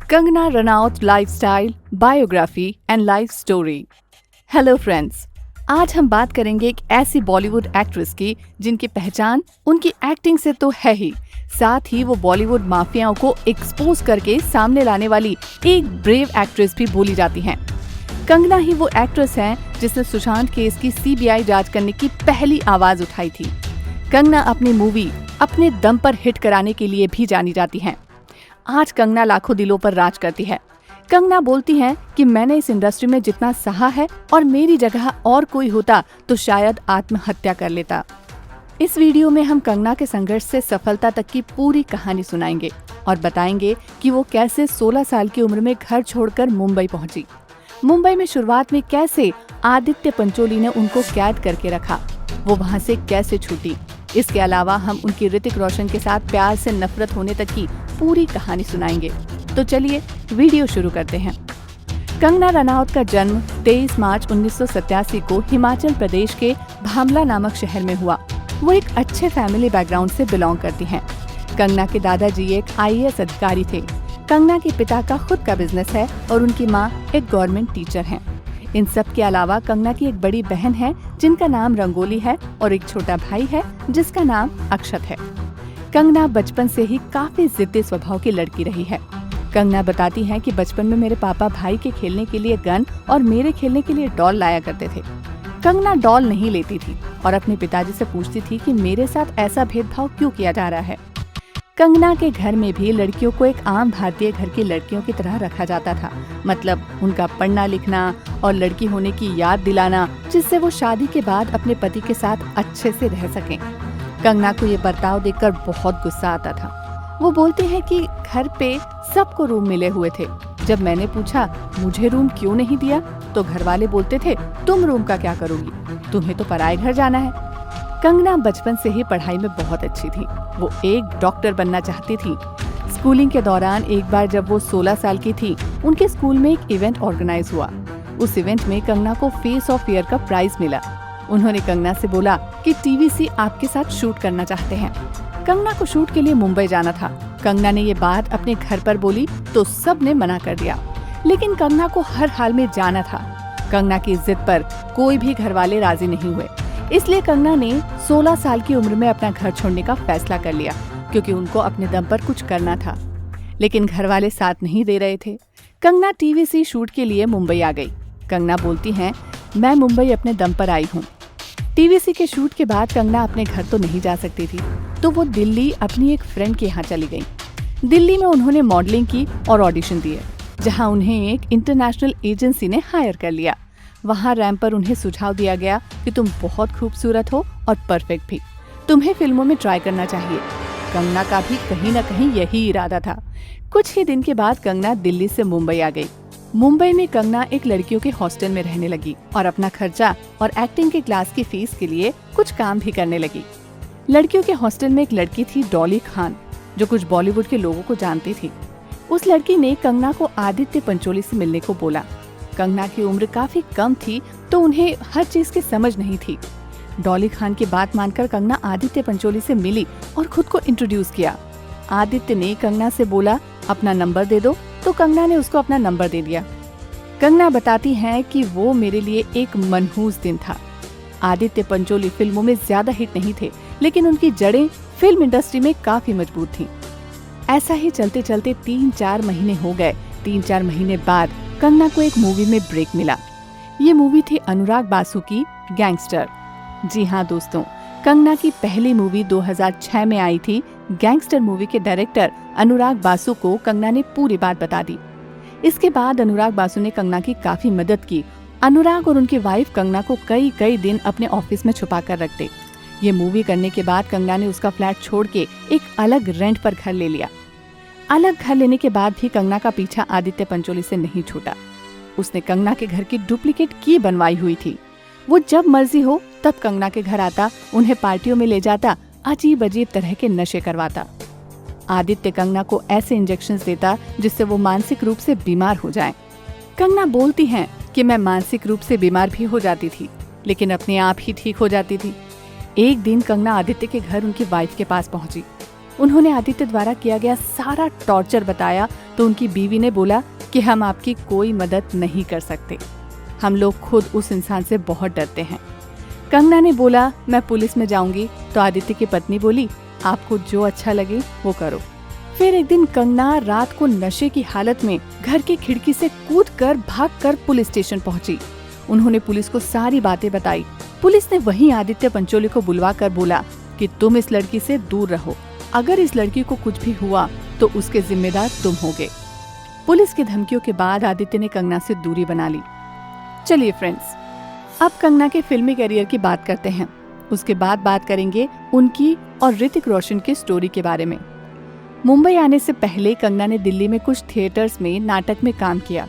Kangana Ranaut lifestyle, biography and life story. Hello friends, आज हम बात करेंगे एक ऐसी बॉलीवुड एक्ट्रेस की जिनकी पहचान उनकी एक्टिंग से तो है ही, साथ ही वो बॉलीवुड माफियाओं को एक्सपोज करके सामने लाने वाली एक ब्रेव एक्ट्रेस भी बोली जाती हैं। कंगना ही वो एक्ट्रेस हैं जिसने सुशांत केस की सीबीआई जांच करने की पहली आवाज उठाई थी। कंगना अपनी मूवी अपने दम पर हिट कराने के लिए भी जानी जाती हैं। आज कंगना लाखों दिलों पर राज करती है। कंगना बोलती हैं कि मैंने इस इंडस्ट्री में जितना सहा है और मेरी जगह और कोई होता तो शायद आत्महत्या कर लेता। इस वीडियो में हम कंगना के संघर्ष से सफलता तक की पूरी कहानी सुनाएंगे और बताएंगे कि वो कैसे 16 साल की उम्र में घर छोड़कर मुंबई पहुंची। मुंबई में शुरुआत में कैसे आदित्य पंचोली ने उनको कैद करके रखा, वो वहां से कैसे छूटी। इसके अलावा हम उनकी ऋतिक रोशन के साथ प्यार से नफरत होने तक की पूरी कहानी सुनाएंगे। तो चलिए वीडियो शुरू करते हैं। कंगना रनौत का जन्म 23 मार्च 1987 को हिमाचल प्रदेश के भामला नामक शहर में हुआ। वो एक अच्छे फैमिली बैकग्राउंड से बिलोंग करती हैं। कंगना के दादाजी एक IAS अधिकारी थे। कंगना के पिता का खुद का बिजनेस है और उनकी माँ एक गवर्नमेंट टीचर हैं। इन सब के अलावा कंगना की एक बड़ी बहन है जिनका नाम रंगोली है और एक छोटा भाई है जिसका नाम अक्षत है। कंगना बचपन से ही काफी जिद्दी स्वभाव की लड़की रही है। कंगना बताती हैं कि बचपन में मेरे पापा भाई के खेलने के लिए गन और मेरे खेलने के लिए डॉल लाया करते थे। कंगना डॉल नहीं लेती थी और अपने पिताजी से पूछती थी कि मेरे साथ ऐसा भेदभाव क्यों किया जा रहा है। कंगना के घर में भी लड़कियों को एक आम भारतीय घर की लड़कियों की तरह रखा जाता था, मतलब उनका पढ़ना लिखना और लड़की होने की याद दिलाना, जिससे वो शादी के बाद अपने पति के साथ अच्छे से रह सकें। कंगना को ये बर्ताव देखकर बहुत गुस्सा आता था। वो बोलती है कि घर पे सबको रूम मिले हुए थे। जब मैंने पूछा मुझे रूम क्यों नहीं दिया तो घर वाले बोलते थे तुम रूम का क्या करोगी, तुम्हें तो पराए घर जाना है। कंगना बचपन से ही पढ़ाई में बहुत अच्छी थी। वो एक डॉक्टर बनना चाहती थी। स्कूलिंग के दौरान एक बार जब वो 16 साल की थी, उनके स्कूल में एक इवेंट ऑर्गेनाइज हुआ। उस इवेंट में कंगना को फेस ऑफ ईयर का प्राइज मिला। उन्होंने कंगना से बोला कि TVC आपके साथ शूट करना चाहते हैं। कंगना को शूट के लिए मुंबई जाना था। कंगना ने ये बात अपने घर पर बोली तो सब ने मना कर दिया, लेकिन कंगना को हर हाल में जाना था। कंगना की जिद पर कोई भी घर वाले राजी नहीं हुए, इसलिए कंगना ने 16 साल की उम्र में अपना घर छोड़ने का फैसला कर लिया, क्योंकि उनको अपने दम पर कुछ करना था। लेकिन घर वाले साथ नहीं दे रहे थे। कंगना TVC शूट के लिए मुंबई आ गई। कंगना बोलती हैं, मैं मुंबई अपने दम पर आई हूँ। TVC के शूट के बाद कंगना अपने घर तो नहीं जा सकती थी, तो वो दिल्ली अपनी एक फ्रेंड के यहाँ चली गई। दिल्ली में उन्होंने मॉडलिंग की और ऑडिशन दिए, जहाँ उन्हें एक इंटरनेशनल एजेंसी ने हायर कर लिया। वहाँ रैंप पर उन्हें सुझाव दिया गया कि तुम बहुत खूबसूरत हो और परफेक्ट भी, तुम्हें फिल्मों में ट्राई करना चाहिए। कंगना का भी कहीं न कहीं यही इरादा था। कुछ ही दिन के बाद कंगना दिल्ली से मुंबई आ गई। मुंबई में कंगना एक लड़कियों के हॉस्टल में रहने लगी और अपना खर्चा और एक्टिंग के क्लास की फीस के लिए कुछ काम भी करने लगी। लड़कियों के हॉस्टल में एक लड़की थी डॉली खान, जो कुछ बॉलीवुड के लोगों को जानती थी। उस लड़की ने कंगना को आदित्य पंचोली से मिलने को बोला। कंगना की उम्र काफी कम थी तो उन्हें हर चीज की समझ नहीं थी। डॉली खान की बात मानकर कंगना आदित्य पंचोली से मिली और खुद को इंट्रोड्यूस किया। आदित्य ने कंगना से बोला अपना नंबर दे दो, तो कंगना ने उसको अपना नंबर दे दिया। कंगना बताती हैं कि वो मेरे लिए एक मनहूस दिन था। आदित्य पंचोली फिल्मों में ज्यादा हिट नहीं थे, लेकिन उनकी जड़ें फिल्म इंडस्ट्री में काफी मजबूत थीं। ऐसा ही चलते चलते 3-4 महीने हो गए। 3-4 महीने बाद कंगना को एक मूवी में ब्रेक मिला। ये मूवी थी अनुराग बासु की गैंगस्टर। जी हाँ दोस्तों, कंगना की पहली मूवी 2006 में आई थी। गैंगस्टर मूवी के डायरेक्टर अनुराग बासु को कंगना ने पूरी बात बता दी। इसके बाद अनुराग बासु ने कंगना की काफी मदद की। अनुराग और उनकी वाइफ कंगना को कई दिन अपने ऑफिस में छुपा कर रखते। ये मूवी करने के बाद कंगना ने उसका फ्लैट छोड़ के एक अलग रेंट पर घर ले लिया। अलग घर लेने के बाद भी कंगना का पीछा आदित्य पंचोली से नहीं छूटा। उसने कंगना के घर की डुप्लीकेट की बनवाई हुई थी। वो जब मर्जी हो तब कंगना के घर आता, उन्हें पार्टियों में ले जाता, अजीब अजीब तरह के नशे करवाता। आदित्य कंगना को ऐसे इंजेक्शंस देता जिससे वो मानसिक रूप से बीमार हो जाएं। कंगना बोलती हैं कि मैं मानसिक रूप से बीमार भी हो जाती थी, लेकिन अपने आप ही ठीक हो जाती थी। एक दिन कंगना आदित्य के घर उनकी वाइफ के पास पहुंची। उन्होंने आदित्य द्वारा किया गया सारा टॉर्चर बताया तो उनकी बीवी ने बोला कि हम आपकी कोई मदद नहीं कर सकते, हम लोग खुद उस इंसान से बहुत डरते हैं। कंगना ने बोला मैं पुलिस में जाऊंगी, तो आदित्य की पत्नी बोली आपको जो अच्छा लगे वो करो। फिर एक दिन कंगना रात को नशे की हालत में घर की खिड़की से कूदकर भागकर पुलिस स्टेशन पहुंची। उन्होंने पुलिस को सारी बातें बताई। पुलिस ने वहीं आदित्य पंचोली को बुलवा कर बोला कि तुम इस लड़की से दूर रहो, अगर इस लड़की को कुछ भी हुआ तो उसके जिम्मेदार तुम होगे। पुलिस की धमकियों के बाद आदित्य ने कंगना से दूरी बना ली। चलिए फ्रेंड्स, अब कंगना के फिल्मी करियर की बात करते हैं। उसके बाद बात करेंगे उनकी और ऋतिक रोशन की स्टोरी के बारे में। मुंबई आने से पहले कंगना ने दिल्ली में कुछ थिएटर्स में नाटक में काम किया।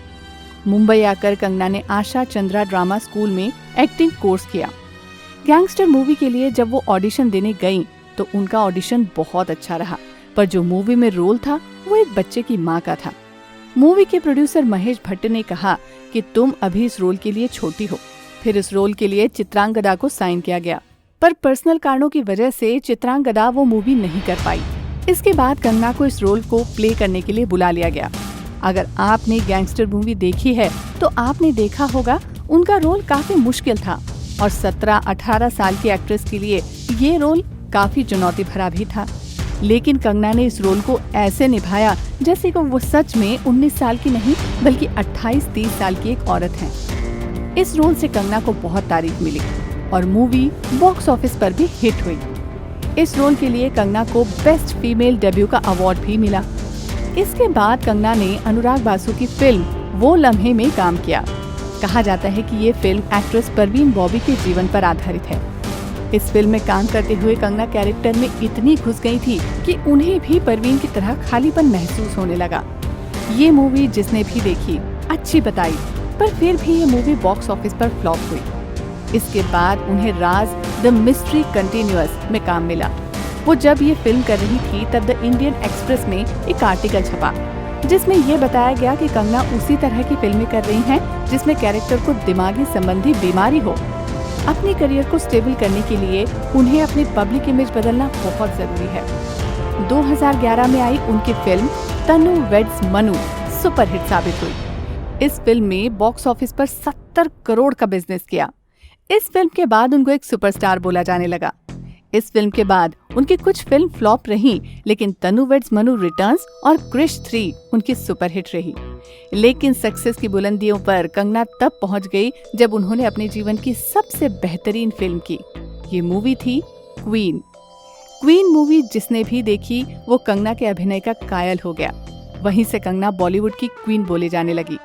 मुंबई आकर कंगना ने आशा चंद्रा ड्रामा स्कूल में एक्टिंग कोर्स किया। गैंगस्टर मूवी के लिए जब वो ऑडिशन देने गईं, तो उनका ऑडिशन बहुत अच्छा रहा, पर जो मूवी में रोल था वो एक बच्चे की माँ का था। मूवी के प्रोड्यूसर महेश भट्ट ने कहा कि तुम अभी इस रोल के लिए छोटी हो। फिर इस रोल के लिए चित्रांगदा को साइन किया गया, पर पर्सनल कारणों की वजह से चित्रांगदा वो मूवी नहीं कर पाई। इसके बाद कंगना को इस रोल को प्ले करने के लिए बुला लिया गया। अगर आपने गैंगस्टर मूवी देखी है तो आपने देखा होगा उनका रोल काफी मुश्किल था और 17-18 साल की एक्ट्रेस के लिए ये रोल काफी चुनौती भरा भी था। लेकिन कंगना ने इस रोल को ऐसे निभाया जैसे कि वो सच में 19 साल की नहीं बल्कि 28-30 साल की एक औरत है। इस रोल से कंगना को बहुत तारीफ मिली और मूवी बॉक्स ऑफिस पर भी हिट हुई। इस रोल के लिए कंगना को बेस्ट फीमेल डेब्यू का अवार्ड भी मिला। इसके बाद कंगना ने अनुराग बासु की फिल्म वो लम्हे में काम किया। कहा जाता है कि ये फिल्म एक्ट्रेस परवीन बॉबी के जीवन पर आधारित है। इस फिल्म में काम करते हुए कंगना कैरेक्टर में इतनी घुस गई थी कि उन्हें भी परवीन की तरह खालीपन महसूस होने लगा। ये मूवी जिसने भी देखी अच्छी बताई, पर फिर भी ये मूवी बॉक्स ऑफिस पर फ्लॉप हुई। इसके बाद उन्हें राज द मिस्ट्री कंटिन्यूअस में काम मिला। वो जब ये फिल्म कर रही थी तब द इंडियन एक्सप्रेस में एक आर्टिकल छपा जिसमें ये बताया गया कि कंगना उसी तरह की फिल्में कर रही हैं जिसमें कैरेक्टर को दिमागी संबंधी बीमारी हो। अपने करियर को स्टेबल करने के लिए उन्हें अपनी पब्लिक इमेज बदलना बहुत जरूरी है। 2011 में आई उनकी फिल्म तनु वेड्स मनु सुपरहिट साबित हुई। इस फिल्म में बॉक्स ऑफिस पर 70 करोड़ का बिजनेस किया। इस फिल्म के बाद उनको एक सुपरस्टार बोला जाने लगा। इस फिल्म के बाद उनकी कुछ फिल्म फ्लॉप रही, लेकिन तनु वेड्स मनु रिटर्न्स और क्रिश 3 उनकी सुपरहिट रही। लेकिन सक्सेस की बुलंदियों पर कंगना तब पहुंच गई जब उन्होंने अपने जीवन की सबसे बेहतरीन फिल्म की। ये मूवी थी क्वीन। क्वीन मूवी जिसने भी देखी वो कंगना के अभिनय का कायल हो गया। वहीं से कंगना बॉलीवुड की क्वीन बोले जाने लगी।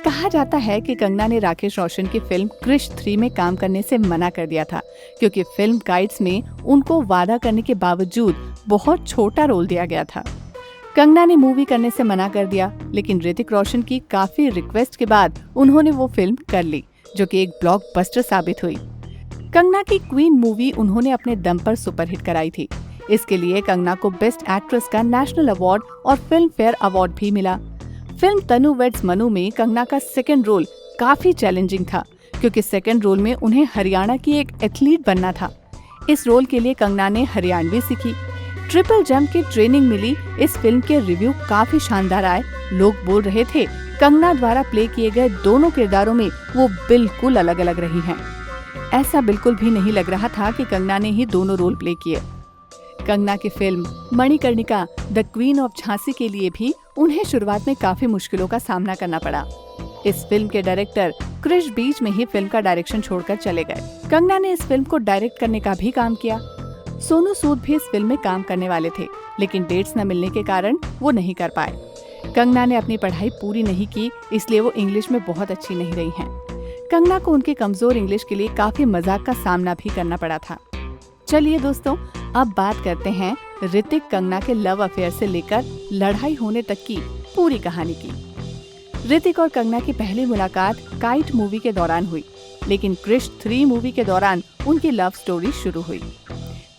कहा जाता है कि कंगना ने राकेश रोशन की फिल्म क्रिश 3 में काम करने से मना कर दिया था, क्योंकि फिल्म काइट्स में उनको वादा करने के बावजूद बहुत छोटा रोल दिया गया था। कंगना ने मूवी करने से मना कर दिया, लेकिन ऋतिक रोशन की काफी रिक्वेस्ट के बाद उन्होंने वो फिल्म कर ली, जो कि एक ब्लॉकबस्टर साबित हुई। कंगना की क्वीन मूवी उन्होंने अपने दम पर सुपरहिट कराई थी। इसके लिए कंगना को बेस्ट एक्ट्रेस का नेशनल अवार्ड और फिल्म फेयर अवार्ड भी मिला। फिल्म तनु वेड्स मनु में कंगना का सेकंड रोल काफी चैलेंजिंग था, क्योंकि सेकंड रोल में उन्हें हरियाणा की एक एथलीट बनना था। इस रोल के लिए कंगना ने हरियाणवी सीखी। ट्रिपल जंप की ट्रेनिंग मिली। इस फिल्म के रिव्यू काफी शानदार आए। लोग बोल रहे थे कंगना द्वारा प्ले किए गए दोनों किरदारों में वो बिल्कुल अलग अलग रही हैं। ऐसा बिल्कुल भी नहीं लग रहा था कि कंगना ने ही दोनों रोल प्ले किए। कंगना की film Manikarnika the queen of Jhansi के लिए भी उन्हें शुरुआत में काफी मुश्किलों का सामना करना पड़ा। इस फिल्म के डायरेक्टर क्रिश बीच में ही फिल्म का डायरेक्शन छोड़कर चले गए। कंगना ने इस फिल्म को डायरेक्ट करने का भी काम किया। सोनू सूद भी इस फिल्म में काम करने वाले थे, लेकिन डेट्स न मिलने के कारण वो नहीं कर पाए। कंगना ने अपनी पढ़ाई पूरी नहीं की, इसलिए वो इंग्लिश में बहुत अच्छी नहीं रही हैं। कंगना को उनके कमजोर इंग्लिश के लिए काफी मजाक का सामना भी करना पड़ा था। चलिए दोस्तों, अब बात करते हैं ऋतिक कंगना के लव अफेयर से लेकर लड़ाई होने तक की पूरी कहानी की। ऋतिक और कंगना की पहली मुलाकात काइट मूवी के दौरान हुई, लेकिन क्रिश 3 मूवी के दौरान उनकी लव स्टोरी शुरू हुई।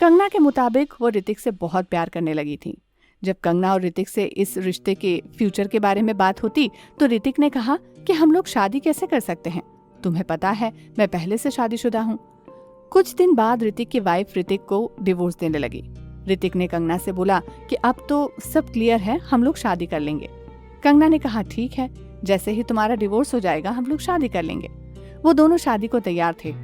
कंगना के मुताबिक वो ऋतिक से बहुत प्यार करने लगी थी। जब कंगना और ऋतिक से इस रिश्ते के फ्यूचर के बारे में बात होती तो ऋतिक ने कहा कि हम लोग शादी कैसे कर सकते हैं, तुम्हें पता है मैं पहले से शादीशुदा हूँ। कुछ दिन बाद ऋतिक की वाइफ ऋतिक को डिवोर्स देने लगी। ऋतिक ने कंगना से बोला कि अब तो सब क्लियर है, हम लोग शादी कर लेंगे। कंगना ने कहा ठीक है, जैसे ही तुम्हारा डिवोर्स हो जाएगा हम लोग शादी कर लेंगे। वो दोनों शादी को तैयार थे।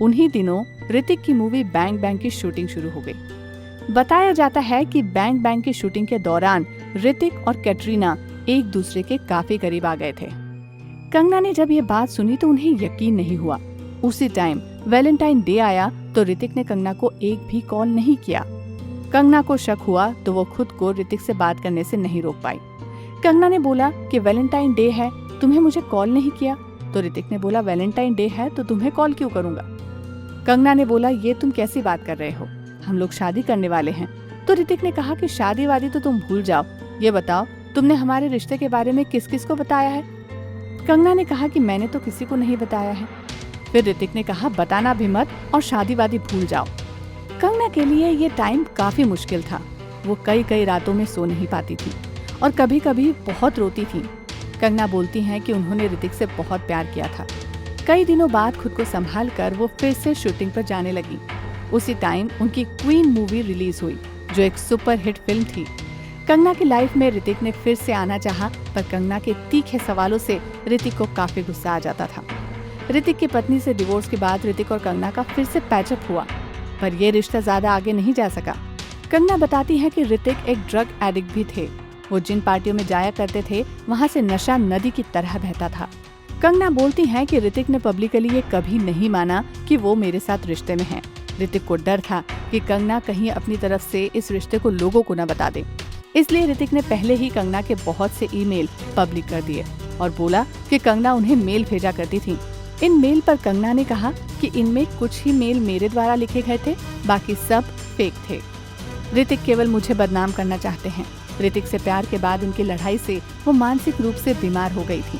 उन्हीं दिनों ऋतिक की मूवी बैंग बैंग की शूटिंग शुरू हो गई। बताया जाता है कि बैंग बैंग की शूटिंग के दौरान ऋतिक और कैटरीना एक दूसरे के काफी करीब आ गए थे। कंगना ने जब ये बात सुनी तो उन्हें यकीन नहीं हुआ। उसी टाइम वैलेंटाइन डे आया तो ऋतिक ने कंगना को एक भी कॉल नहीं किया। कंगना को शक हुआ तो वो खुद को ऋतिक से बात करने से नहीं रोक पाई। कंगना ने बोला कि वैलेंटाइन डे है, तुम्हें मुझे कॉल नहीं किया। तो ऋतिक ने बोला वैलेंटाइन डे है तो तुम्हें कॉल क्यों करूंगा। कंगना ने बोला ये तुम कैसी बात कर रहे हो, हम लोग शादी करने वाले हैं। तो ऋतिक ने कहा कि शादी वादी तो तुम भूल जाओ, ये बताओ तुमने हमारे रिश्ते के बारे में किस किस को बताया है। कंगना ने कहा कि मैंने तो किसी को नहीं बताया है। फिर ऋतिक ने कहा बताना भी मत और शादी वादी भूल जाओ। कंगना के लिए ये टाइम काफी मुश्किल था। वो कई रातों में सो नहीं पाती थी और कभी कभी बहुत रोती थी। कंगना बोलती हैं कि उन्होंने ऋतिक से बहुत प्यार किया था। कई दिनों बाद खुद को संभाल कर वो फिर से शूटिंग पर जाने लगी। उसी टाइम उनकी क्वीन मूवी रिलीज हुई जो एक सुपर हिट फिल्म थी। कंगना की लाइफ में ऋतिक ने फिर से आना चाहा, पर कंगना के तीखे सवालों से ऋतिक को काफी गुस्सा आ जाता था। ऋतिक की पत्नी से डिवोर्स के बाद ऋतिक और कंगना का फिर से पैचअप हुआ, पर यह रिश्ता ज्यादा आगे नहीं जा सका। कंगना बताती है कि ऋतिक एक ड्रग एडिक्ट भी थे। वो जिन पार्टियों में जाया करते थे वहाँ से नशा नदी की तरह बहता था। कंगना बोलती हैं कि ऋतिक ने पब्लिकली ये कभी नहीं माना कि वो मेरे साथ रिश्ते में हैं। ऋतिक को डर था कि कंगना कहीं अपनी तरफ से इस रिश्ते को लोगों को न बता दे, इसलिए ऋतिक ने पहले ही कंगना के बहुत से ईमेल पब्लिक कर दिए और बोला कि कंगना उन्हें मेल भेजा करती थी। इन मेल पर कंगना ने कहा कि इनमें कुछ ही मेल मेरे द्वारा लिखे गए थे, बाकी सब फेक थे। ऋतिक केवल मुझे बदनाम करना चाहते हैं। ऋतिक से प्यार के बाद उनकी लड़ाई से वो मानसिक रूप से बीमार हो गई थी।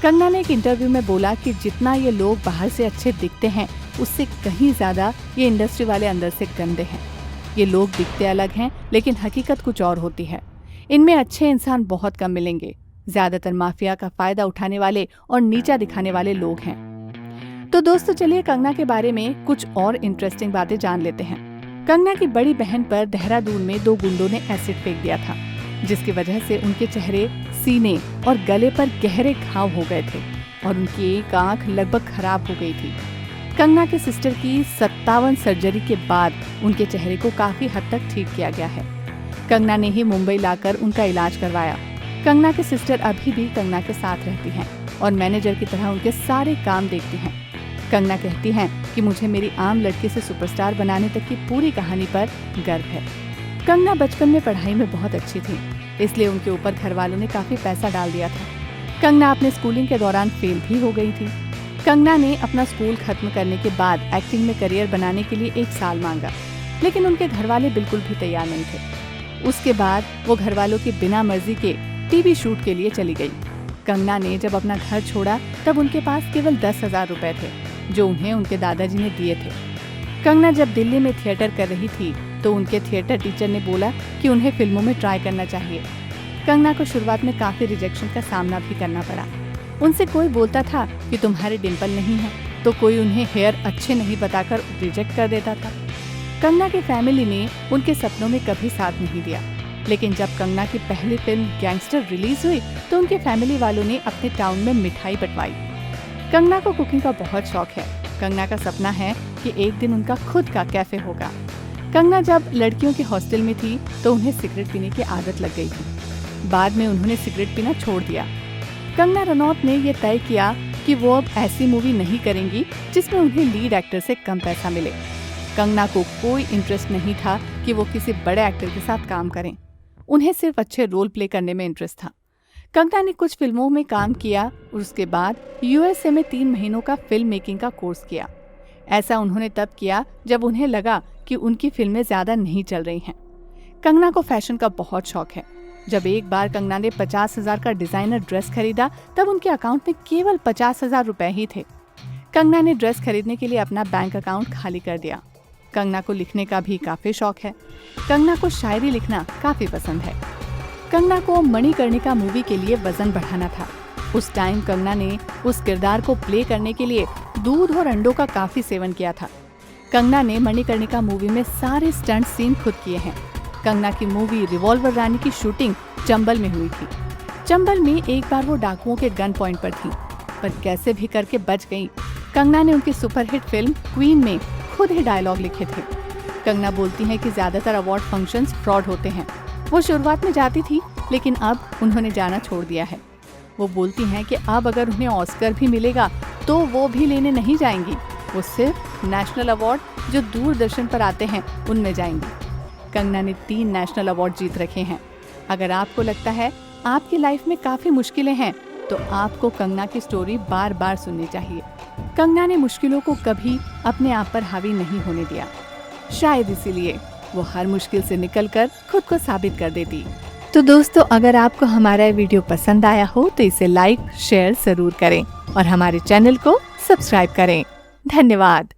कंगना ने एक इंटरव्यू में बोला कि जितना ये लोग बाहर से अच्छे दिखते हैं उससे कहीं ज्यादा ये इंडस्ट्री वाले अंदर से गंदे हैं। ये लोग दिखते अलग हैं लेकिन हकीकत कुछ और होती है। इनमें अच्छे इंसान बहुत कम मिलेंगे। ज्यादातर माफिया का फायदा उठाने वाले और नीचा दिखाने वाले लोग हैं। तो दोस्तों चलिए कंगना के बारे में कुछ और इंटरेस्टिंग बातें जान लेते हैं। कंगना की बड़ी बहन पर देहरादून में 2 गुंडों ने एसिड फेंक दिया था, जिसकी वजह से उनके चेहरे, सीने और गले पर गहरे घाव हो गए थे और उनकी एक आंख लगभग खराब हो गई थी। कंगना के सिस्टर की 57 सर्जरी के बाद उनके चेहरे को काफी हद तक ठीक किया गया है। कंगना ने ही मुंबई लाकर उनका इलाज करवाया। कंगना के सिस्टर अभी भी कंगना के साथ रहती हैं और मैनेजर की तरह उनके सारे काम देखती हैं। कंगना कहती हैं कि मुझे मेरी आम लड़की से सुपरस्टार बनाने तक की पूरी कहानी पर गर्व है। कंगना बचपन में पढ़ाई में बहुत अच्छी थी, इसलिए उनके ऊपर घर वालों ने काफी पैसा डाल दिया था। कंगना अपने स्कूलिंग के दौरान फेल भी हो गई थी। कंगना ने अपना स्कूल खत्म करने के बाद एक्टिंग में करियर बनाने के लिए 1 साल मांगा, लेकिन उनके घर वाले बिल्कुल भी तैयार नहीं थे। उसके बाद वो घर वालों की बिना मर्जी के टीवी शूट के लिए चली गई। कंगना ने जब अपना घर छोड़ा तब उनके पास केवल 10,000 रुपए थे, जो उन्हें उनके दादाजी ने दिए थे। कंगना जब दिल्ली में थिएटर कर रही थी तो उनके थिएटर टीचर ने बोला कि उन्हें फिल्मों में ट्राई करना चाहिए। कंगना को शुरुआत में काफी रिजेक्शन का सामना भी करना पड़ा। उनसे कोई बोलता था कि तुम्हारे डिम्पल नहीं है, तो कोई उन्हें हेयर अच्छे नहीं बताकर रिजेक्ट कर देता था। कंगना की फैमिली ने उनके सपनों में कभी साथ नहीं दिया, लेकिन जब कंगना की पहली फिल्म गैंगस्टर रिलीज हुई तो उनके फैमिली वालों ने अपने टाउन में मिठाई बंटवाई। कंगना को कुकिंग का बहुत शौक है। कंगना का सपना है कि एक दिन उनका खुद का कैफे होगा। कंगना जब लड़कियों के हॉस्टल में थी तो उन्हें सिगरेट पीने की आदत लग गई थी। बाद में उन्होंने सिगरेट पीना छोड़ दिया। कंगना रनौत ने ये तय किया कि वो अब ऐसी मूवी नहीं करेंगी जिसमें उन्हें लीड एक्टर से कम पैसा मिले। कंगना को कोई इंटरेस्ट नहीं था कि वो किसी बड़े एक्टर के साथ काम करें। उन्हें सिर्फ अच्छे रोल प्ले करने में इंटरेस्ट था। कंगना ने कुछ फिल्मों में काम किया और उसके बाद यूएसए में 3 महीनों का फिल्म मेकिंग का कोर्स किया। ऐसा उन्होंने तब किया जब उन्हें लगा कि उनकी फिल्में ज्यादा नहीं चल रही हैं। कंगना को फैशन का बहुत शौक है। जब एक बार कंगना ने 50,000 का डिजाइनर ड्रेस खरीदा तब उनके अकाउंट में केवल 50,000 रुपए ही थे। कंगना ने ड्रेस खरीदने के लिए अपना बैंक अकाउंट खाली कर दिया। कंगना को लिखने का भी काफी शौक है। कंगना को शायरी लिखना काफी पसंद है। कंगना को मणिकर्णिका मूवी के लिए वजन बढ़ाना था। उस टाइम कंगना ने उस किरदार को प्ले करने के लिए दूध और अंडों का काफी सेवन किया था। कंगना ने मणिकर्णिका मूवी में सारे स्टंट सीन खुद किए हैं। कंगना की मूवी रिवॉल्वर रानी की शूटिंग चंबल में हुई थी। चंबल में एक बार वो डाकुओं के गन पॉइंट पर थी, पर कैसे भी करके बच गईं। कंगना ने उनकी सुपरहिट फिल्म क्वीन में खुद ही डायलॉग लिखे थे। कंगना बोलती हैं कि ज्यादातर अवार्ड फंक्शंस फ्रॉड होते हैं। वो शुरुआत में जाती थी, लेकिन अब उन्होंने जाना छोड़ दिया है। वो बोलती हैं कि अब अगर उन्हें ऑस्कर भी मिलेगा तो वो भी लेने नहीं जाएंगी। वो सिर्फ नेशनल अवार्ड जो दूरदर्शन पर आते हैं उनमें जाएंगी। कंगना ने 3 नेशनल अवार्ड जीत रखे हैं। अगर आपको लगता है आपकी लाइफ में काफी मुश्किलें हैं, तो आपको कंगना की स्टोरी बार बार सुननी चाहिए। कंगना ने मुश्किलों को कभी अपने आप पर हावी नहीं होने दिया। शायद इसीलिए वो हर मुश्किल से निकलकर खुद को साबित कर देती। तो दोस्तों, अगर आपको हमारा वीडियो पसंद आया हो तो इसे लाइक शेयर जरूर करें और हमारे चैनल को सब्सक्राइब करें। धन्यवाद।